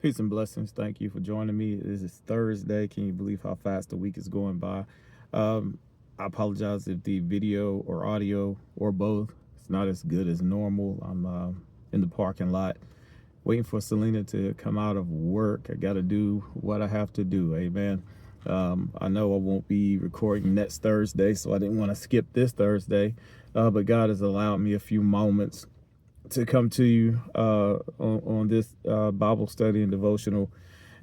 Peace and blessings. Thank you for joining me. This is Thursday. Can you believe how fast the week is going by? Um, I apologize if the video or audio or both it's not as good as normal. I'm in the parking lot waiting for Selena to come out of work. I got to do what I have to do. Amen. I know I won't be recording next Thursday, so I didn't want to skip this Thursday. But God has allowed me a few moments to come to you on this Bible study and devotional.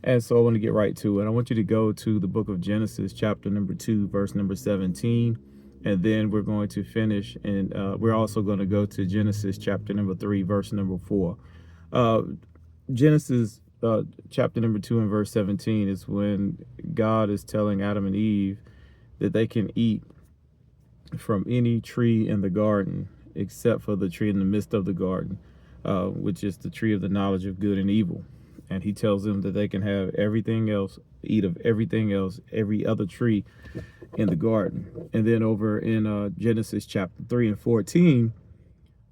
And so I want to get right to it. I want you to go to the book of Genesis, chapter number 2, verse number 17. And then we're going to finish. And we're also going to go to Genesis, chapter number 3, verse number 4. Uh, Genesis chapter number 2 and verse 17 is when God is telling Adam and Eve that they can eat from any tree in the garden except for the tree in the midst of the garden, which is the tree of the knowledge of good and evil. And he tells them that they can have everything else, eat of everything else, every other tree in the garden. And then over in Genesis chapter 3 and 14,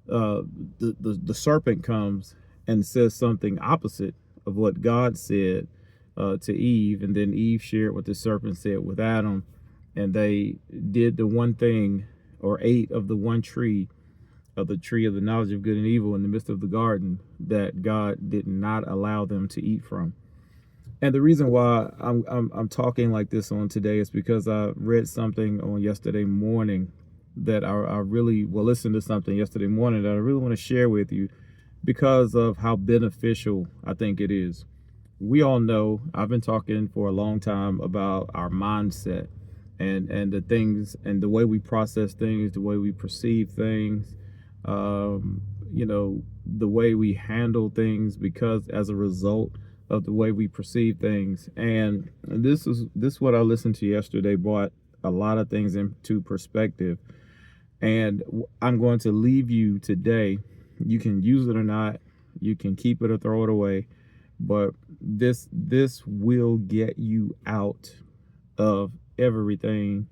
the serpent comes and says something opposite of what God said to Eve. And then Eve shared what the serpent said with Adam. And they did the one thing, or ate of the one tree, of the tree of the knowledge of good and evil in the midst of the garden, that God did not allow them to eat from. And the reason why I'm talking like this on today is because I read something on yesterday morning that I really listened to something yesterday morning that I really want to share with you because of how beneficial I think it is. We all know, I've been talking for a long time about our mindset and the things and the way we process things, the way we perceive things, the way we handle things, because as a result of the way we perceive things. And this what I listened to yesterday brought a lot of things into perspective. And I'm going to leave you today. You can use it or not. You can keep it or throw it away. But this will get you out of everything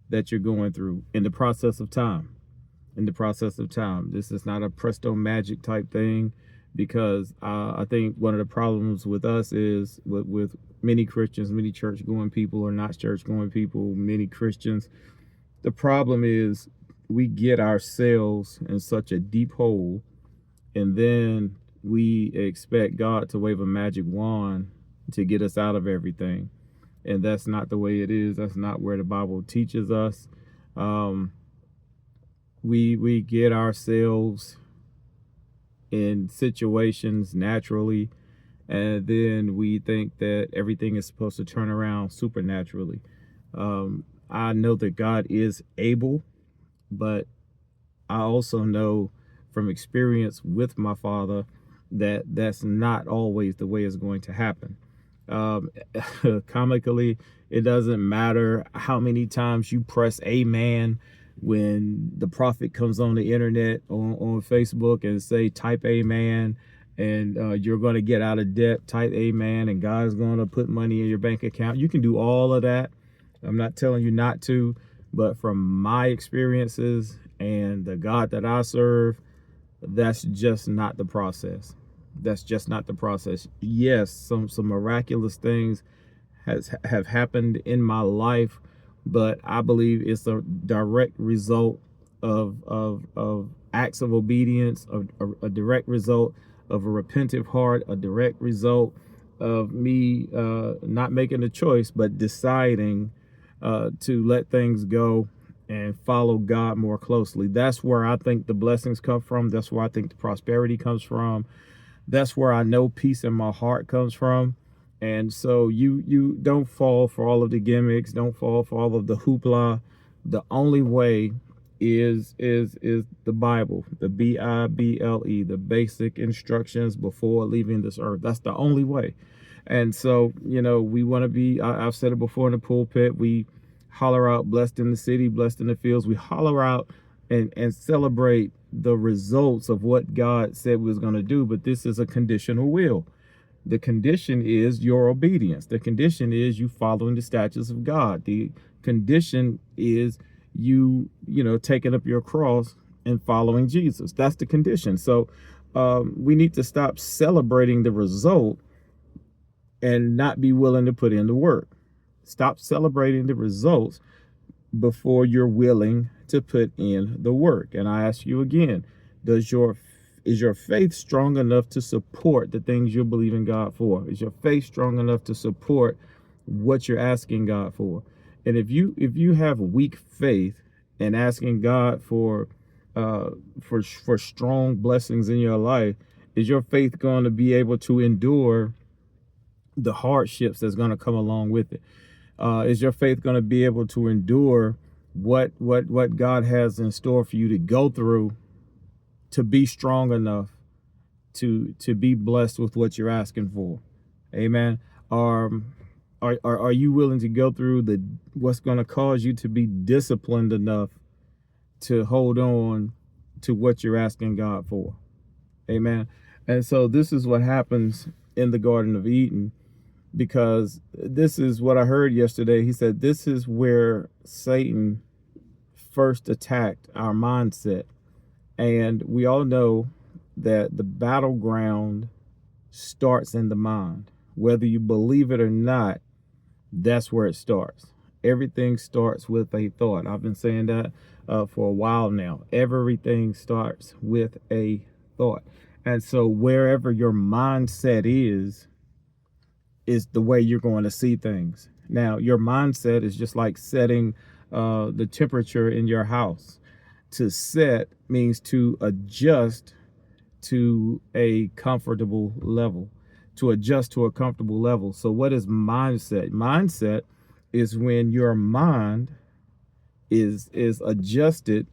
that you're going through in the process of time. This is not a presto magic type thing, because I think one of the problems with us is with many Christians, many church going people or not church going people, many Christians. The problem is we get ourselves in such a deep hole, and then we expect God to wave a magic wand to get us out of everything. And that's not the way it is. That's not where the Bible teaches us. We get ourselves in situations naturally, and then we think that everything is supposed to turn around supernaturally. I know that God is able, but I also know from experience with my father that that's not always the way it's going to happen. Um, Comically, it doesn't matter how many times you press amen when the prophet comes on the internet on Facebook and say type amen, and you're going to get out of debt, type amen, and God's going to put money in your bank account. You can do all of that. I'm not telling you not to, but from my experiences and the God that I serve, that's just not the process. That's just not the process. Yes, some miraculous things have happened in my life, but I believe it's a direct result of acts of obedience, of a direct result of a repentant heart, a direct result of me not making a choice, but deciding to let things go and follow God more closely. That's where I think the blessings come from. That's where I think the prosperity comes from. That's where I know peace in my heart comes from. And so you don't fall for all of the gimmicks, don't fall for all of the hoopla. The only way is the Bible, the Bible, the basic instructions before leaving this earth. That's the only way. And so, we want to be, I've said it before in the pulpit, we holler out blessed in the city, blessed in the fields. We holler out and celebrate the results of what God said we was going to do. But this is a conditional will. The condition is your obedience. The condition is you following the statutes of God. The condition is you taking up your cross and following Jesus. That's the condition. So we need to stop celebrating the result and not be willing to put in the work. Stop celebrating the results before you're willing to put in the work. And I ask you again, is your faith strong enough to support the things you're believing God for? Is your faith strong enough to support what you're asking God for? And if you have weak faith and asking God for strong blessings in your life, is your faith going to be able to endure the hardships that's going to come along with it? Is your faith going to be able to endure what God has in store for you to go through to be strong enough to be blessed with what you're asking for? Amen. Are you willing to go through what's going to cause you to be disciplined enough to hold on to what you're asking God for? Amen. And so this is what happens in the Garden of Eden, because this is what I heard yesterday. He said this is where Satan first attacked our mindset. And we all know that the battleground starts in the mind. Whether you believe it or not, that's where it starts. Everything starts with a thought. I've been saying that for a while now. Everything starts with a thought. And so wherever your mindset is the way you're going to see things. Now, your mindset is just like setting the temperature in your house. To set means to adjust to a comfortable level, to adjust to a comfortable level. So what is mindset? Mindset is when your mind is adjusted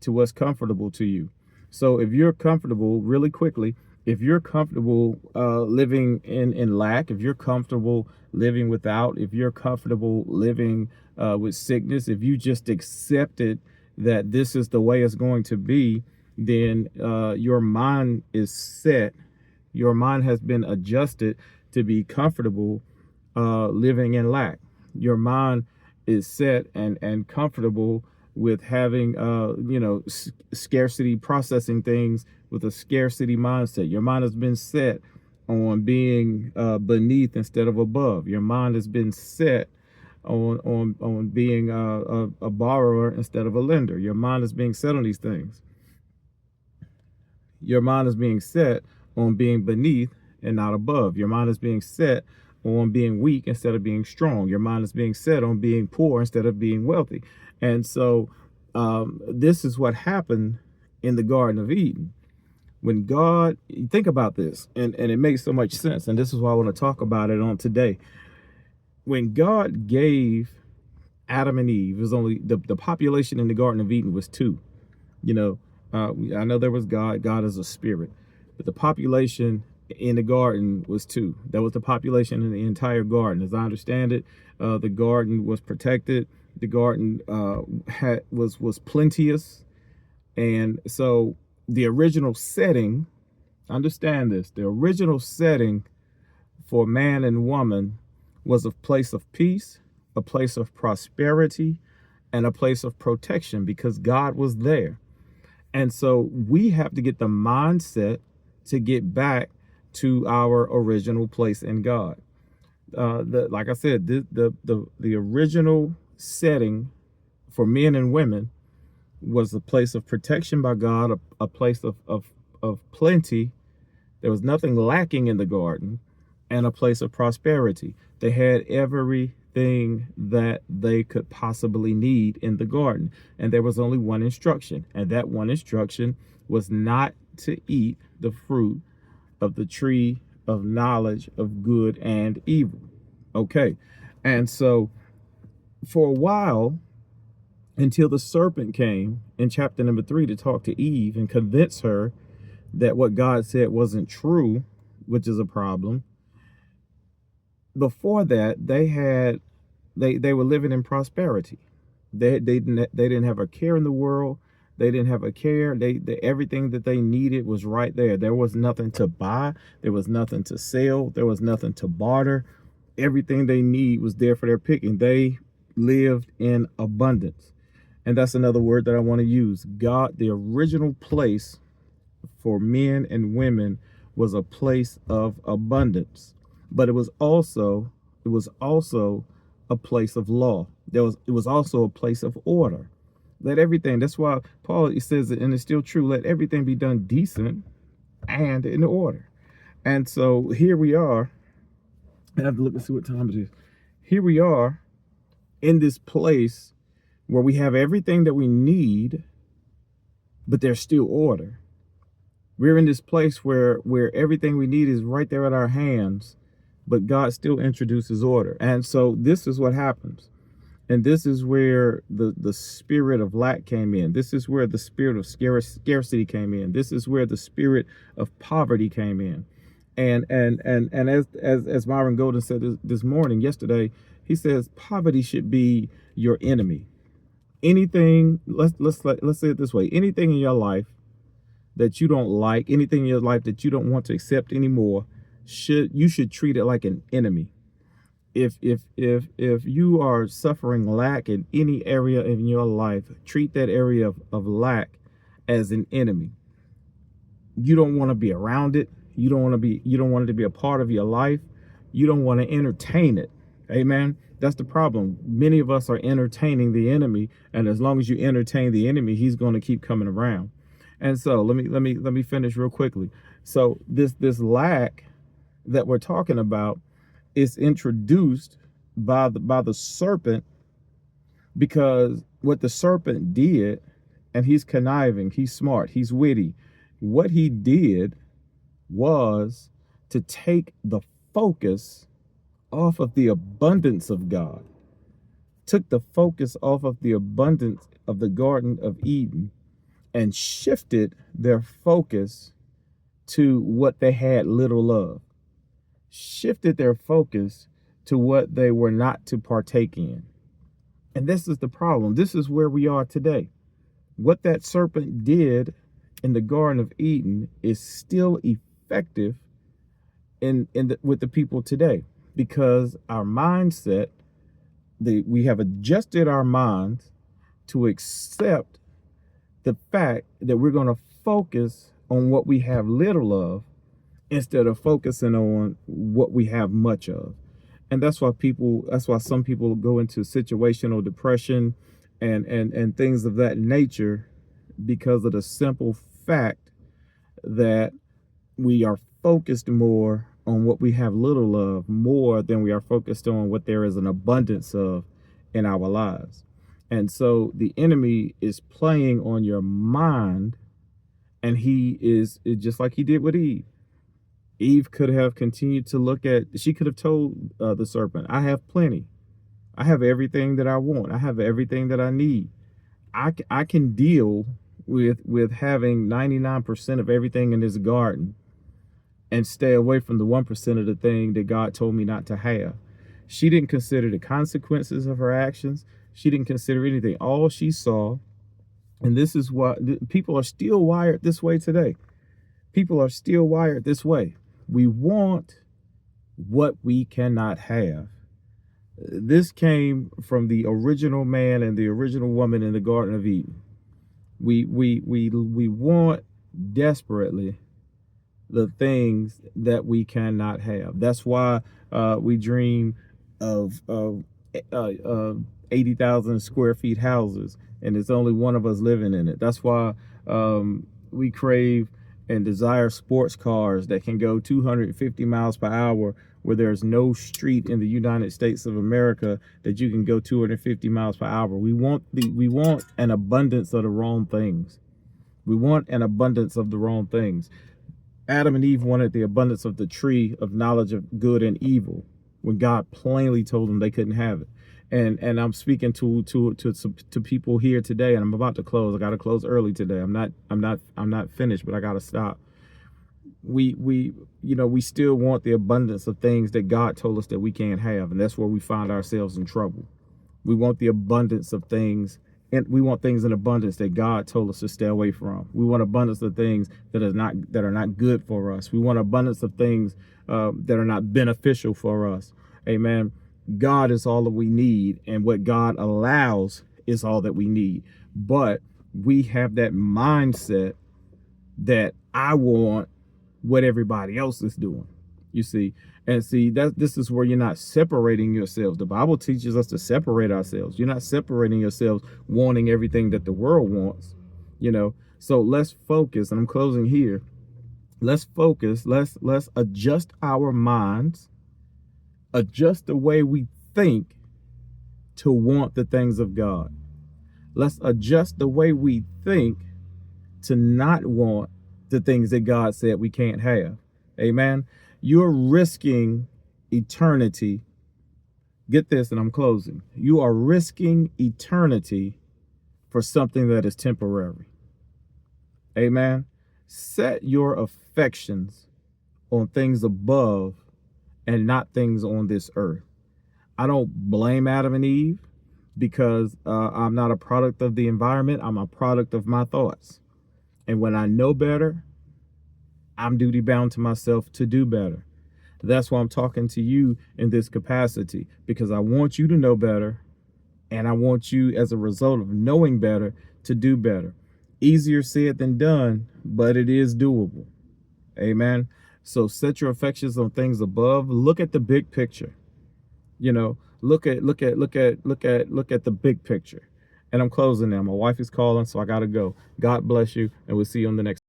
to what's comfortable to you. So if you're comfortable, really quickly, if you're comfortable living in lack, if you're comfortable living without, if you're comfortable living with sickness, if you just accepted that this is the way it's going to be, then your mind is set. Your mind has been adjusted to be comfortable living in lack. Your mind is set and comfortable with having scarcity, processing things with a scarcity mindset. Your mind has been set on being beneath instead of above. Your mind has been set on being a borrower instead of a lender. Your mind is being set on these things. Your mind is being set on being beneath and not above. Your mind is being set on being weak instead of being strong. Your mind is being set on being poor instead of being wealthy. And so this is what happened in the Garden of Eden. When God, think about this, and it makes so much sense. And this is why I want to talk about it on today. When God gave Adam and Eve, it was only the population in the Garden of Eden was two. I know there was God. God is a spirit. But the population in the garden was two. That was the population in the entire garden. As I understand it, the garden was protected. The garden was plenteous. And so the original setting, understand this, the original setting for man and woman was a place of peace, a place of prosperity, and a place of protection, because God was there. And so we have to get the mindset to get back to our original place in God. Like I said, the original setting for men and women was a place of protection by God, a place of plenty. There was nothing lacking in the garden, and a place of prosperity. They had everything that they could possibly need in the garden. And there was only one instruction. And that one instruction was not to eat the fruit of the tree of knowledge of good and evil. Okay. And so for a while, until the serpent came in chapter number 3 to talk to Eve and convince her that what God said wasn't true, which is a problem. Before that, they were living in prosperity. They didn't have a care in the world. They didn't have a care. Everything that they needed was right there. There was nothing to buy. There was nothing to sell. There was nothing to barter. Everything they need was there for their picking. They lived in abundance. And that's another word that I want to use. God, the original place for men and women was a place of abundance. but it was also a place of law. It was also a place of order. Let everything, that's why Paul, he says it, and it's still true, let everything be done decent and in order. And so here we are. I have to look and see what time it is. Here we are in this place where we have everything that we need, but there's still order. We're in this place where everything we need is right there at our hands, but God still introduces order. And so this is what happens. And this is where the spirit of lack came in. This is where the spirit of scarcity came in. This is where the spirit of poverty came in. And as Myron Golden said this morning, yesterday, he says poverty should be your enemy. Anything, let's say it this way, anything in your life that you don't like, anything in your life that you don't want to accept anymore, you should treat it like an enemy. If you are suffering lack in any area in your life, treat that area of lack as an enemy. You don't want to be around it. You don't want it to be a part of your life. You don't want to entertain it. Amen. That's the problem. Many of us are entertaining the enemy, and as long as you entertain the enemy, he's going to keep coming around. And so let me finish real quickly. So this lack that we're talking about is introduced by the serpent, because what the serpent did, and he's conniving, he's smart, he's witty. What he did was to take the focus off of the abundance of God, took the focus off of the abundance of the Garden of Eden, and shifted their focus to what they had little of, shifted their focus to what they were not to partake in. And this is the problem. This is where we are today. What that serpent did in the Garden of Eden is still effective with the people today, because our mindset, we have adjusted our minds to accept the fact that we're going to focus on what we have little of instead of focusing on what we have much of. And that's why some people go into situational depression and things of that nature, because of the simple fact that we are focused more on what we have little of, more than we are focused on what there is an abundance of in our lives. And so the enemy is playing on your mind, and he is just like he did with Eve. Eve could have continued to she could have told the serpent, I have plenty. I have everything that I want. I have everything that I need. I can deal with having 99% of everything in this garden and stay away from the 1% of the thing that God told me not to have. She didn't consider the consequences of her actions. She didn't consider anything. All she saw, and this is what people are still wired this way today. People are still wired this way. We want what we cannot have. This came from the original man and the original woman in the Garden of Eden. We want desperately the things that we cannot have. That's why we dream of 80,000 square feet houses, and it's only one of us living in it. That's why we crave and desire sports cars that can go 250 miles per hour, where there's no street in the United States of America that you can go 250 miles per hour. We want an abundance of the wrong things. We want an abundance of the wrong things. Adam and Eve wanted the abundance of the tree of knowledge of good and evil, when God plainly told them they couldn't have it. And I'm speaking to people here today, and I'm about to close. I got to close early today. I'm not finished, but I got to stop. We still want the abundance of things that God told us that we can't have, and that's where we find ourselves in trouble. We want the abundance of things, and we want things in abundance that God told us to stay away from. We want abundance of things that are not good for us. We want abundance of things that are not beneficial for us. Amen. God is all that we need, and what God allows is all that we need. But we have that mindset that I want what everybody else is doing, you see. And see, that this is where you're not separating yourselves. The Bible teaches us to separate ourselves. You're not separating yourselves, wanting everything that the world wants, you know. So let's focus, and I'm closing here. Let's focus. Let's adjust our minds, adjust the way we think to want the things of God. Let's adjust the way we think to not want the things that God said we can't have. Amen. You're risking eternity. Get this, and I'm closing. You are risking eternity for something that is temporary. Amen. Set your affections on things above and not things on this earth. I don't blame Adam and Eve because I'm not a product of the environment. I'm a product of my thoughts. And when I know better, I'm duty bound to myself to do better. That's why I'm talking to you in this capacity, because I want you to know better. And I want you, as a result of knowing better, to do better. Easier said than done, but it is doable. Amen. So set your affections on things above. Look at the big picture. You know, look at the big picture. And I'm closing now. My wife is calling, so I gotta go. God bless you, and we'll see you on the next.